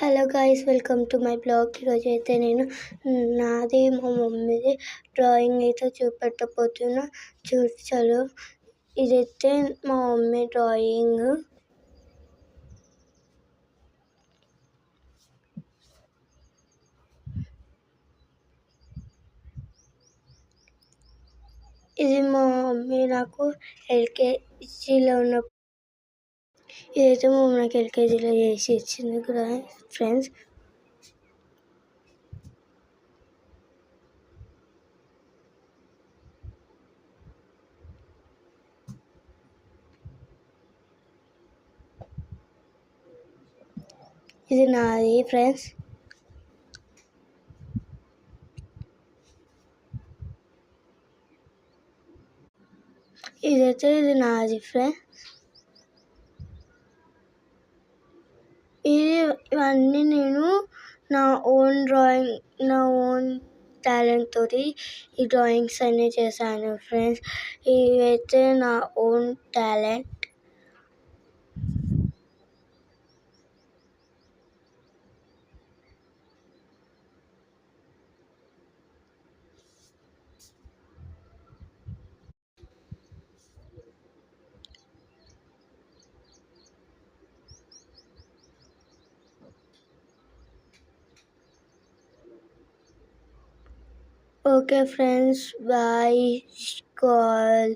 Hello guys, welcome to my blog. ఈరోజు అయితే నేను నాది మా మమ్మీది డ్రాయింగ్ అయితే చూపెట్టబోతున్నా. చూసారు, ఇదైతే మా మమ్మీ డ్రాయింగ్. ఇది మా మమ్మీ నాకు ఎల్కేజీలో ఉన్నప్పుడు, ఇదైతే మా మమ్మీ నాకు ఎల్కేజీలో చేసి ఇచ్చింది ఫ్రెండ్స్. ఇది నాది ఫ్రెండ్స్. ఇది నాది ఫ్రెండ్స్. ఇవన్నీ నేను నా ఓన్ టాలెంట్ తోటి ఈ డ్రాయింగ్స్ అన్నీ చేశాను ఫ్రెండ్స్. ఇవైతే నా own talent. Okay friends, bye. Call.